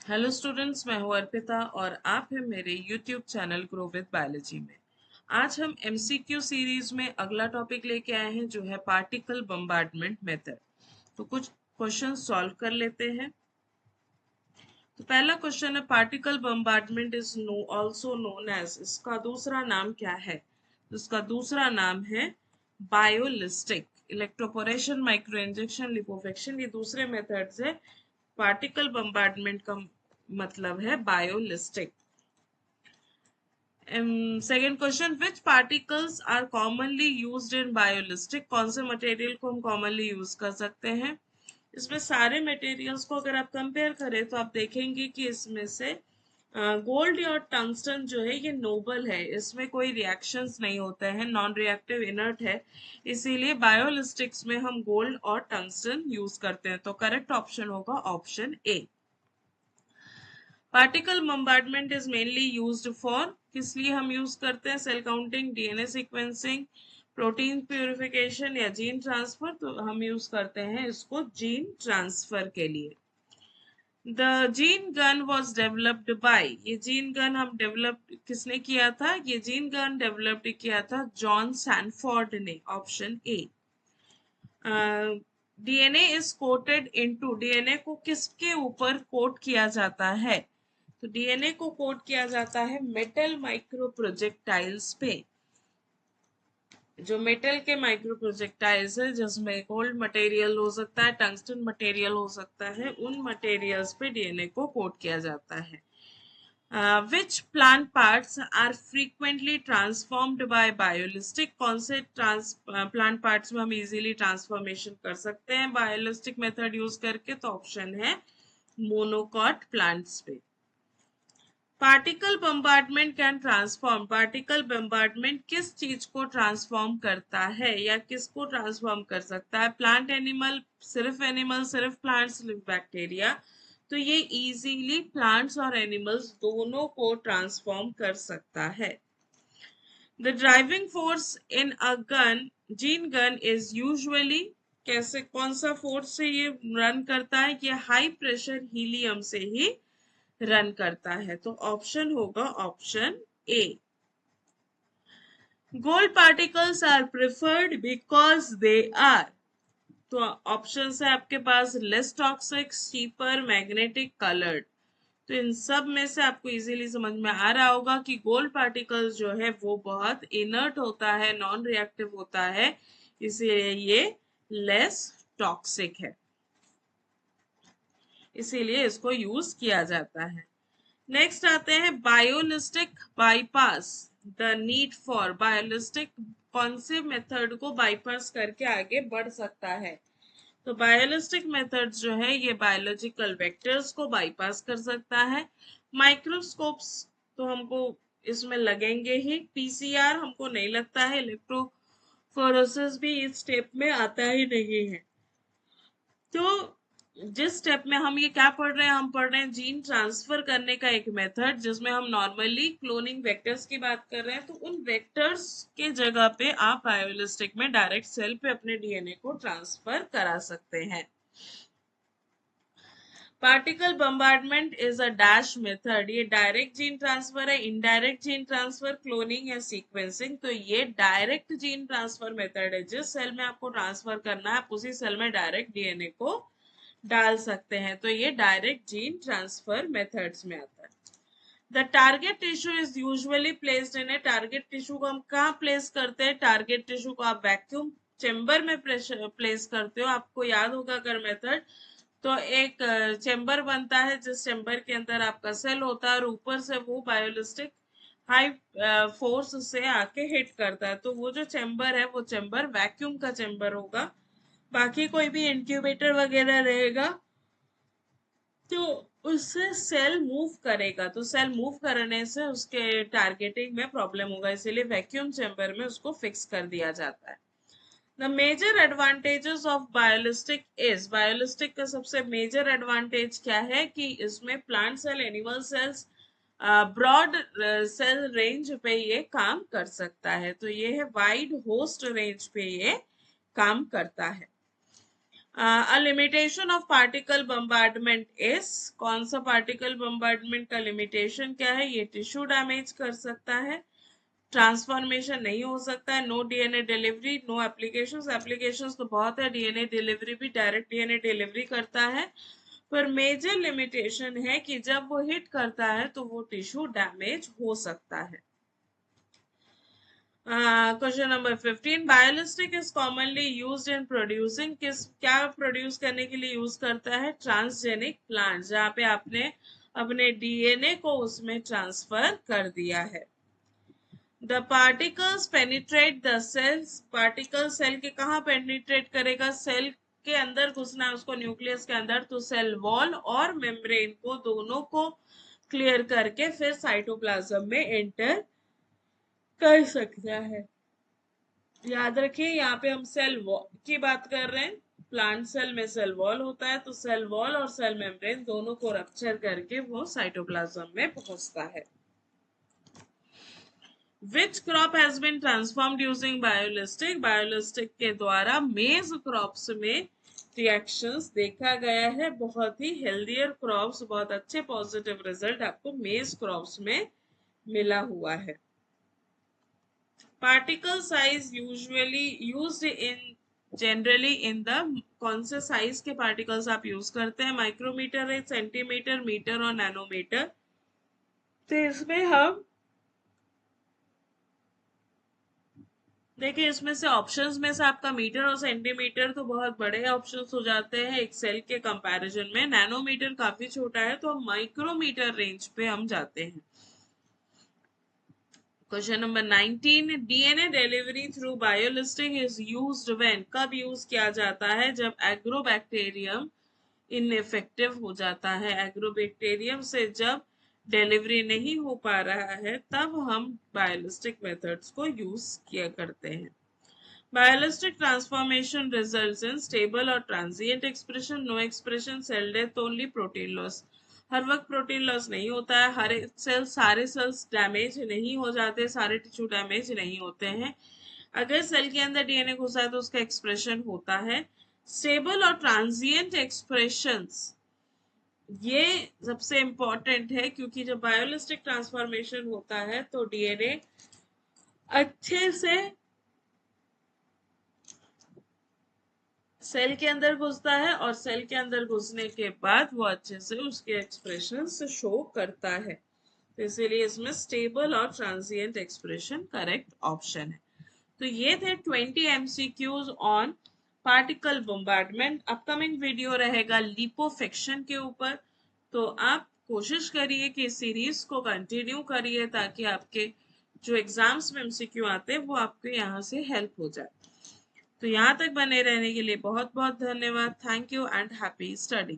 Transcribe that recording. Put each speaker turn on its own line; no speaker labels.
Hello students, मैं हूं अर्पिता और आप हैं मेरे YouTube channel grow with biology में। आज हम एमसीक्यू सीरीज में अगला टॉपिक लेके आए हैं जो है पार्टिकल बम्बार्डमेंट मेथड। तो कुछ क्वेश्चन सॉल्व कर लेते हैं। तो पहला क्वेश्चन है, particle bombardment is also known as, इसका दूसरा नाम क्या है? तो इसका दूसरा नाम है biolistic. Electroporation, micro injection, lipofection, ये दूसरे मेथड्स है। पार्टिकल बम्बार्डमेंट का मतलब है biolistic. Second question, which particles are commonly used in biolistic? कौन से मटेरियल को हम कॉमनली यूज कर सकते हैं? इसमें सारे मटेरियल्स को अगर आप कंपेयर करें तो आप देखेंगे कि इसमें से गोल्ड और टंगस्टन जो है ये नोबल है, इसमें कोई रिएक्शंस नहीं होते हैं, नॉन रिएक्टिव इनर्ट है, इसीलिए बायोलिस्टिक्स में हम गोल्ड और टंगस्टन यूज करते हैं। तो करेक्ट ऑप्शन होगा option A. Particle bombardment is mainly used for, किस लिए हम यूज करते हैं? Cell counting, DNA sequencing, protein purification या जीन ट्रांसफर। तो हम यूज करते हैं इसको जीन ट्रांसफर के लिए। The gene gun was developed by, ये जीन गन हम डेवलप किसने किया था? ये जीन गन डेवलप्ड किया था जॉन सैनफोर्ड ने। Option A. DNA is coated into, DNA को किसके ऊपर कोट किया जाता है? तो डीएनए को कोट किया जाता है मेटल माइक्रो प्रोजेक्टाइल्स पे। जो मेटल के माइक्रो प्रोजेक्टाइल्स है जिसमें गोल्ड मटेरियल हो सकता है, टंगस्टन मटेरियल हो सकता है, उन मटेरियल्स पे डीएनए को कोट किया जाता है। Which plant parts are frequently transformed by biolistic? कौन से प्लांट पार्ट्स में हम इजीली ट्रांसफॉर्मेशन कर सकते हैं बायोलिस्टिक मेथड यूज करके? तो ऑप्शन है मोनोकॉट प्लांट्स पे। Particle bombardment can transform, particle bombardment किस चीज को ट्रांसफॉर्म करता है या किसको ट्रांसफॉर्म कर सकता है? प्लांट, एनिमल, सिर्फ प्लांट्स, सिर्फ बैक्टीरिया? तो ये इजीली प्लांट्स और एनिमल्स दोनों को ट्रांसफॉर्म कर सकता है। The driving force in a gun, gene gun is usually, कैसे, कौन सा फोर्स से ये रन करता है? ये हाई प्रेशर हीलियम से ही रन करता है। तो ऑप्शन होगा option A. Gold particles are preferred because they are, तो ऑप्शन है आपके पास less toxic, cheaper, magnetic, coloured. तो इन सब में से आपको इजीली समझ में आ रहा होगा कि गोल्ड पार्टिकल्स जो है वो बहुत इनर्ट होता है, नॉन रिएक्टिव होता है, इसीलिए ये लेस टॉक्सिक है, इसीलिए इसको यूज किया जाता है। नेक्स्ट आते हैं biolistic bypass, the need for, biolistic कौन से मेथड को बाईपास करके आगे बढ़ सकता है? तो बायोलिस्टिक मेथड जो है ये बायोलॉजिकल वेक्टर्स को बाईपास कर सकता है। माइक्रोस्कोप्स तो हमको इसमें लगेंगे ही, पीसीआर हमको नहीं लगता है, इलेक्ट्रोफोरेसिस भी इस स्टेप में आता ही नहीं है। तो जिस स्टेप में हम ये क्या पढ़ रहे हैं, हम पढ़ रहे हैं जीन ट्रांसफर करने का एक मेथड जिसमें हम नॉर्मली क्लोनिंग वेक्टर्स की बात कर रहे हैं। तो उन वेक्टर्स के जगह पे आप बायोलिस्टिक में डायरेक्ट सेल पे अपने डीएनए को ट्रांसफर करा सकते हैं। Particle bombardment is a dash method, ये डायरेक्ट जीन ट्रांसफर है, इनडायरेक्ट जीन ट्रांसफर, क्लोनिंग या सीक्वेंसिंग? तो ये डायरेक्ट जीन ट्रांसफर मेथड है, जिस सेल में आपको ट्रांसफर करना है आप उसी सेल में डायरेक्ट डीएनए को डाल सकते हैं। तो ये डायरेक्ट जीन ट्रांसफर मेथड्स में आता है। The target tissue is usually placed in A, target tissue को हम कहाँ प्लेस करते हैं? टारगेट टिश्यू को आप वैक्यूम चेम्बर में प्लेस करते हो। आपको याद होगा अगर मेथड, तो एक चेम्बर बनता है जिस चेम्बर के अंदर आपका सेल होता है और ऊपर से वो बायोलिस्टिक हाई फोर्स से आके हिट करता है। तो वो जो चेम्बर है वो चेम्बर वैक्यूम का चेम्बर होगा, बाकी कोई भी इंक्यूबेटर वगैरह रहेगा तो उससे सेल मूव करेगा, तो सेल मूव करने से उसके टारगेटिंग में प्रॉब्लम होगा, इसीलिए वैक्यूम चेम्बर में उसको फिक्स कर दिया जाता है। The major advantages of biolistic is, biolistic का सबसे मेजर एडवांटेज क्या है कि इसमें plant cell, animal cells, broad cell range पे ये काम कर सकता है। तो ये है वाइड होस्ट रेंज पे ये काम करता है। A limitation of particle bombardment is, कौन सा पार्टिकल बम्बार्डमेंट का लिमिटेशन क्या है? ये टिश्यू डैमेज कर सकता है, ट्रांसफॉर्मेशन नहीं हो सकता है, no DNA delivery, no applications. Applications तो बहुत है, डीएनए डिलीवरी भी, डायरेक्ट डीएनए डिलीवरी करता है, पर मेजर लिमिटेशन है कि जब वो हिट करता है तो वो टिश्यू डैमेज हो सकता है। Question number 15, biolistic is commonly used in producing, किस क्या प्रोड्यूस करने के लिए यूज करता है? ट्रांसजेनिक प्लांट, जहाँ पे आपने अपने डीएनए को उसमें ट्रांसफर कर दिया है। The particles penetrate the cells, particle cell के कहाँ पेनिट्रेट करेगा? सेल के अंदर घुसना है उसको, न्यूक्लियस के अंदर, तो सेल वॉल और मेम्ब्रेन को दोनों को क्लियर करके फिर साइटोप्लाज्म में एंटर कर सकता है। याद रखिए यहाँ पे हम सेल वॉल की बात कर रहे हैं, प्लांट सेल में सेल वॉल होता है, तो सेल वॉल और सेल मेम्ब्रेन दोनों को रप्चर करके वो साइटोप्लाज्म में पहुंचता है। Which crop has been transformed using biolistic? Biolistic के द्वारा मेज क्रॉप्स में रिएक्शंस देखा गया है, बहुत ही हेल्दियर क्रॉप्स, बहुत अच्छे पॉजिटिव रिजल्ट आपको मेज क्रॉप्स में मिला हुआ है। Particle size usually used in generally in the, कौन से साइज के पार्टिकल्स आप यूज करते हैं? माइक्रोमीटर है, सेंटीमीटर, मीटर और नैनोमीटर। तो इसमें हम देखिए, इसमें से ऑप्शंस में से आपका मीटर और सेंटीमीटर तो बहुत बड़े ऑप्शंस हो जाते हैं एक सेल के कंपैरिजन में, नैनोमीटर काफी छोटा है, तो हम माइक्रोमीटर रेंज पे हम जाते हैं। Question number 19, DNA delivery through biolistic is used when, कब यूज किया जाता है? जब एग्रोबैक्टीरियम इनइफेक्टिव हो जाता है, एग्रोबैक्टीरियम से जब डिलीवरी नहीं हो पा रहा है तब हम बायोलिस्टिक मेथड्स को यूज किया करते हैं। Bialistic transformation results in stable or transient expression, no expression, cell death, only protein loss. हर वक्त प्रोटीन लॉस नहीं होता है, हर सेल, सारे सेल्स डैमेज नहीं हो जाते, सारे टिश्यू डैमेज नहीं होते हैं। अगर सेल के अंदर डीएनए घुसा है तो उसका एक्सप्रेशन होता है। स्टेबल और ट्रांजिएंट एक्सप्रेशंस, ये सबसे इंपॉर्टेंट है, क्योंकि जब बायोलिस्टिक ट्रांसफॉर्मेशन होता है तो डीएनए अच्छे से सेल के अंदर घुसता है और सेल के अंदर घुसने के बाद वो अच्छे से उसके एक्सप्रेशन शो करता है, तो इसीलिए इसमें स्टेबल और ट्रांजिएंट एक्सप्रेशन करेक्ट ऑप्शन है। तो ये थे 20 MCQs on particle bombardment. Upcoming video रहेगा लिपोफिक्शन के ऊपर, तो आप कोशिश करिए कि सीरीज को कंटिन्यू करिए ताकि आपके जो एग्जाम्स में एमसीक्यू आते हैं वो आपके यहाँ से हेल्प हो जाए। तो यहाँ तक बने रहने के लिए बहुत बहुत धन्यवाद। Thank you and happy study.